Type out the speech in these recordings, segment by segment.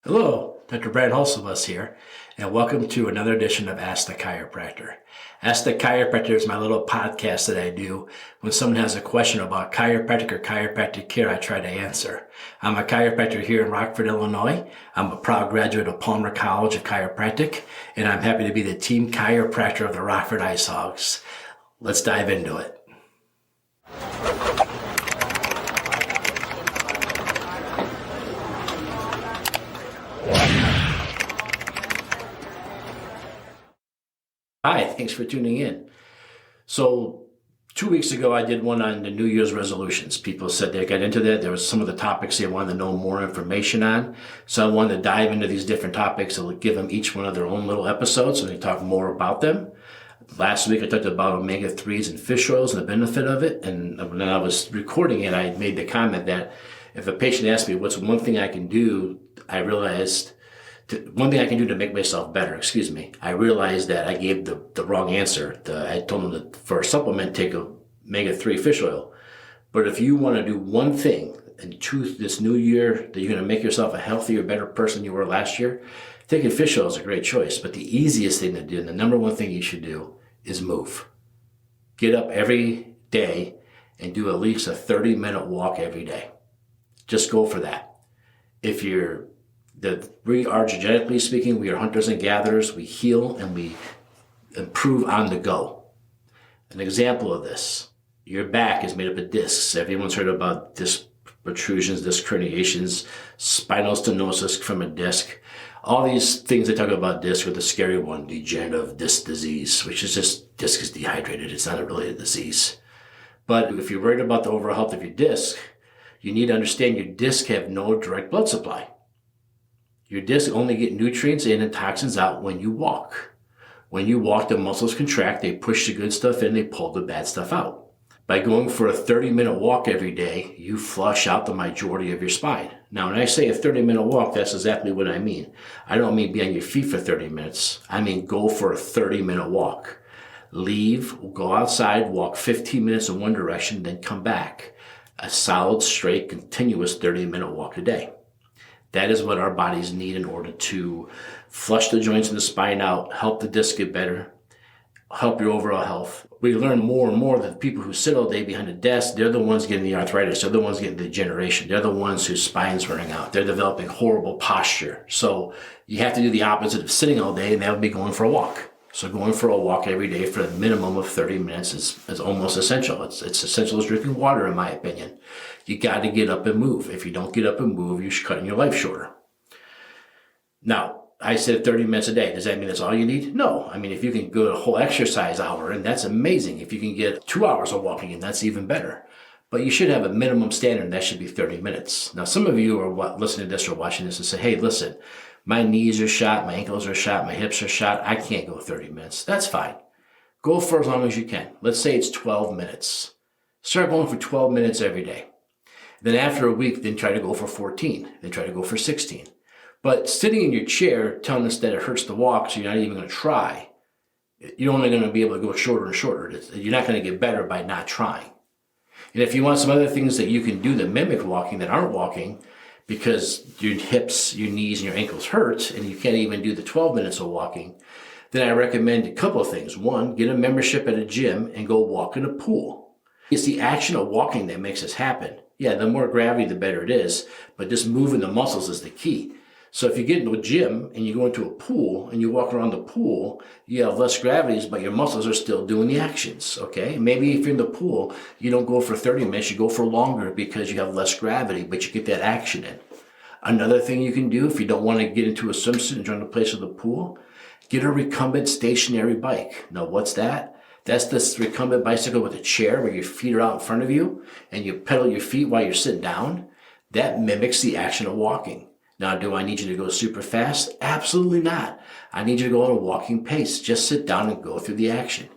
Hello, Dr. Brad Hulsebus here, and welcome to another edition of Ask the Chiropractor. Ask the Chiropractor is my little podcast that I do when someone has a question about chiropractic or chiropractic care. I try to answer. I'm a chiropractor here in Rockford, Illinois. I'm a proud graduate of Palmer College of Chiropractic, and I'm happy to be the team chiropractor of the Rockford Ice Hogs. Let's dive into it. Hi, thanks for tuning in. So 2 weeks ago, I did one on the New Year's resolutions. People said they got into that. There was some of the topics they wanted to know more information on. So I wanted to dive into these different topics and give them each one of their own little episodes so they talk more about them. Last week, I talked about omega-3s and fish oils and the benefit of it. And when I was recording it, I made the comment that if a patient asked me what's one thing I can do, I realized one thing I can do to make myself better, I realized that I gave the wrong answer. I told them that for a supplement, take omega-3 fish oil. But if you want to do one thing and choose this new year that you're going to make yourself a healthier, better person you were last year, taking fish oil is a great choice. But the easiest thing to do, and the number one thing you should do, is move. Get up every day and do at least a 30-minute walk every day. Just go for that. We are, genetically speaking, we are hunters and gatherers. We heal and we improve on the go. An example of this, your back is made up of discs. Everyone's heard about disc protrusions, disc herniations, spinal stenosis from a disc. All these things they talk about disc are the scary one, degenerative disc disease, which is just disc is dehydrated. It's not really a disease. But if you're worried about the overall health of your disc, you need to understand your disc have no direct blood supply. Your discs only get nutrients in and toxins out when you walk. When you walk, the muscles contract, they push the good stuff in, they pull the bad stuff out. By going for a 30-minute walk every day, you flush out the majority of your spine. Now, when I say a 30-minute walk, that's exactly what I mean. I don't mean be on your feet for 30 minutes. I mean go for a 30-minute walk. Leave, go outside, walk 15 minutes in one direction, then come back. A solid, straight, continuous 30-minute walk a day. That is what our bodies need in order to flush the joints in the spine out, help the disc get better, help your overall health. We learn more and more that the people who sit all day behind a desk, they're the ones getting the arthritis. They're the ones getting the degeneration. They're the ones whose spine's wearing out. They're developing horrible posture. So you have to do the opposite of sitting all day, and that would be going for a walk. So going for a walk every day for a minimum of 30 minutes is almost essential. It's essential as drinking water, in my opinion. You got to get up and move. If you don't get up and move, you're cutting your life shorter. Now, I said 30 minutes a day. Does that mean that's all you need? No. I mean, if you can go a whole exercise hour, and that's amazing. If you can get 2 hours of walking in, that's even better. But you should have a minimum standard, and that should be 30 minutes. Now, some of you are listening to this or watching this and say, hey, listen, my knees are shot, my ankles are shot, my hips are shot. I can't go 30 minutes. That's fine. Go for as long as you can. Let's say it's 12 minutes. Start going for 12 minutes every day. Then after a week, then try to go for 14. Then try to go for 16. But sitting in your chair telling us that it hurts to walk, so you're not even going to try, you're only going to be able to go shorter and shorter. You're not going to get better by not trying. And if you want some other things that you can do that mimic walking that aren't walking, because your hips, your knees, and your ankles hurt, and you can't even do the 12 minutes of walking, then I recommend a couple of things. One, get a membership at a gym and go walk in a pool. It's the action of walking that makes this happen. Yeah, the more gravity, the better it is, but just moving the muscles is the key. So if you get into a gym and you go into a pool and you walk around the pool, you have less gravity, but your muscles are still doing the actions, okay? Maybe if you're in the pool, you don't go for 30 minutes, you go for longer because you have less gravity, but you get that action in. Another thing you can do if you don't want to get into a swimsuit and join the place of the pool, get a recumbent stationary bike. Now, what's that? That's this recumbent bicycle with a chair where your feet are out in front of you and you pedal your feet while you're sitting down. That mimics the action of walking. Now, do I need you to go super fast? Absolutely not. I need you to go at a walking pace. Just sit down and go through the action.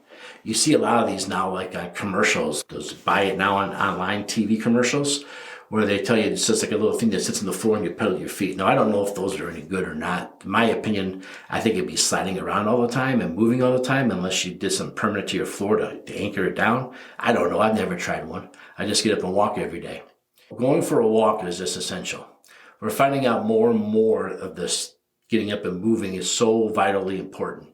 You see a lot of these now, like commercials, those buy it now on online TV commercials, where they tell you it's just like a little thing that sits on the floor and you pedal your feet. Now, I don't know if those are any good or not. In my opinion, I think it'd be sliding around all the time and moving all the time unless you did some permanent to your floor to anchor it down. I don't know. I've never tried one. I just get up and walk every day. Going for a walk is just essential. We're finding out more and more of this getting up and moving is so vitally important.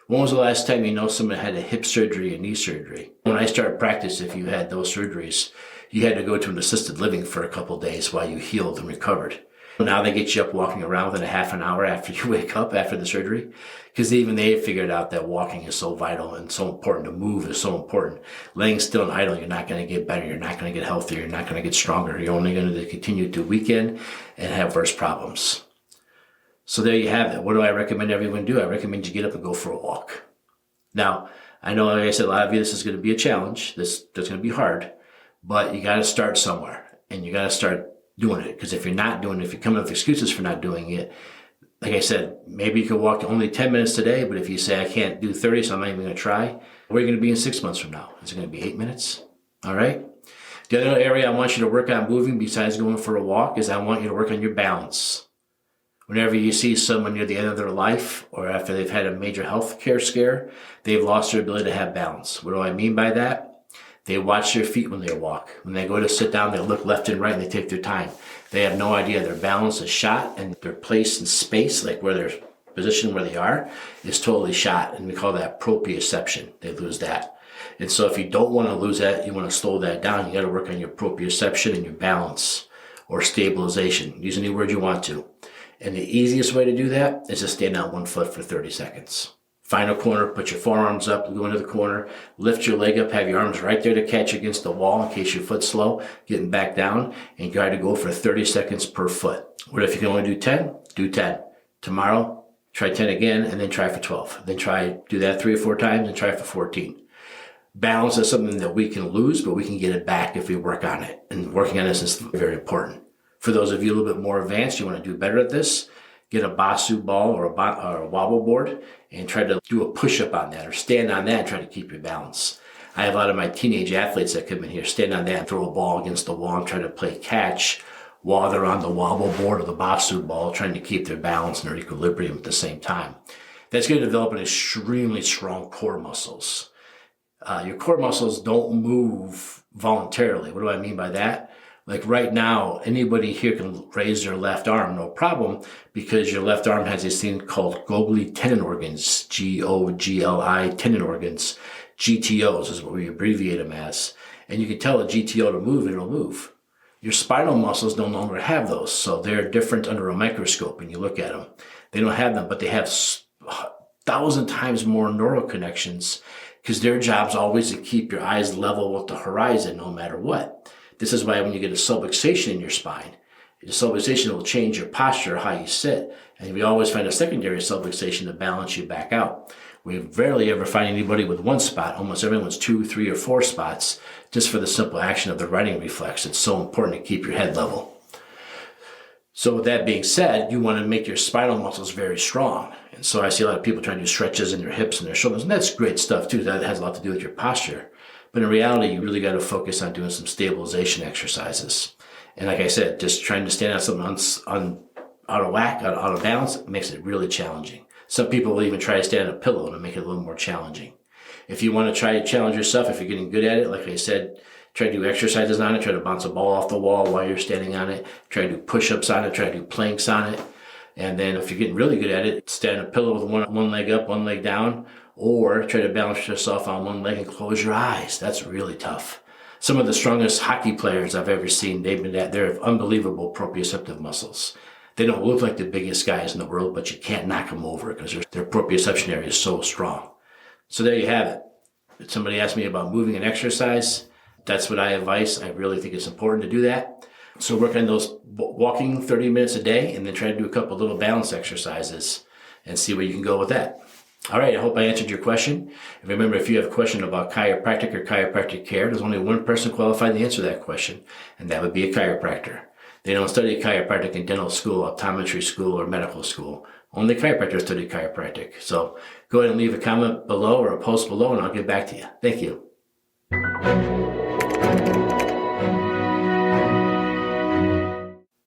When was the last time you know someone had a hip surgery, a knee surgery? When I started practice, if you had those surgeries, you had to go to an assisted living for a couple of days while you healed and recovered. Now they get you up walking around within a half an hour after you wake up after the surgery, because even they figured out that walking is so vital and so important. To move is so important. Laying still and idle, you're not going to get better. You're not going to get healthier. You're not going to get stronger. You're only going to continue to weaken and have worse problems. So there you have it. What do I recommend everyone do? I recommend you get up and go for a walk. Now, I know, like I said, a lot of you, this is going to be a challenge. That's going to be hard, but you got to start somewhere, and you got to start doing it. Because if you're not doing it, if you come up with excuses for not doing it, like I said, maybe you could walk only 10 minutes today, but if you say, I can't do 30, so I'm not even going to try, where are you going to be in 6 months from now? Is it going to be 8 minutes? All right. The other area I want you to work on moving besides going for a walk is I want you to work on your balance. Whenever you see someone near the end of their life or after they've had a major health care scare, they've lost their ability to have balance. What do I mean by that? They watch their feet when they walk. When they go to sit down, they look left and right and they take their time. They have no idea their balance is shot and their place in space, like where they're positioned where they are, is totally shot. And we call that proprioception. They lose that. And so if you don't want to lose that, you want to slow that down, you got to work on your proprioception and your balance or stabilization. Use any word you want to. And the easiest way to do that is to stand on one foot for 30 seconds. Find a corner, put your forearms up, go into the corner, lift your leg up, have your arms right there to catch against the wall in case your foot's slow, getting back down, and try to go for 30 seconds per foot. What if you can only do 10? Do 10. Tomorrow, try 10 again, and then try for 12. Then do that 3 or 4 times and try for 14. Balance is something that we can lose, but we can get it back if we work on it. And working on this is very important. For those of you a little bit more advanced, you want to do better at this, get a Basu ball or a wobble board and try to do a push-up on that or stand on that and try to keep your balance. I have a lot of my teenage athletes that come in here, stand on that and throw a ball against the wall and try to play catch while they're on the wobble board or the Basu ball, trying to keep their balance and their equilibrium at the same time. That's going to develop an extremely strong core muscles. Your core muscles don't move voluntarily. What do I mean by that? Like right now, anybody here can raise their left arm, no problem, because your left arm has this thing called Gogli tendon organs, G-O-G-L-I tendon organs. GTOs is what we abbreviate them as. And you can tell a GTO to move, it'll move. Your spinal muscles no longer have those, so they're different under a microscope when you look at them. They don't have them, but they have 1,000 times more neural connections because their job's always to keep your eyes level with the horizon no matter what. This is why when you get a subluxation in your spine, the subluxation will change your posture, how you sit. And we always find a secondary subluxation to balance you back out. We rarely ever find anybody with one spot. Almost everyone's 2, 3, or 4 spots just for the simple action of the righting reflex. It's so important to keep your head level. So with that being said, you want to make your spinal muscles very strong. And so I see a lot of people trying to do stretches in their hips and their shoulders. And that's great stuff too. That has a lot to do with your posture. But in reality, you really got to focus on doing some stabilization exercises. And like I said, just trying to stand on something out of whack, out of balance, makes it really challenging. Some people will even try to stand on a pillow to make it a little more challenging. If you want to try to challenge yourself, if you're getting good at it, like I said, try to do exercises on it, try to bounce a ball off the wall while you're standing on it, try to do push-ups on it, try to do planks on it. And then if you're getting really good at it, stand on a pillow with one leg up, one leg down, or try to balance yourself on one leg and close your eyes. That's really tough. Some of the strongest hockey players I've ever seen, they have unbelievable proprioceptive muscles. They don't look like the biggest guys in the world, but you can't knock them over because their proprioception area is so strong. So there you have it. If somebody asked me about moving and exercise, that's what I advise. I really think it's important to do that. So work on those walking 30 minutes a day and then try to do a couple little balance exercises and see where you can go with that. All right, I hope I answered your question. And remember, if you have a question about chiropractic or chiropractic care, there's only one person qualified to answer that question, and that would be a chiropractor. They don't study chiropractic in dental school, optometry school, or medical school. Only chiropractors study chiropractic. So go ahead and leave a comment below or a post below, and I'll get back to you. Thank you.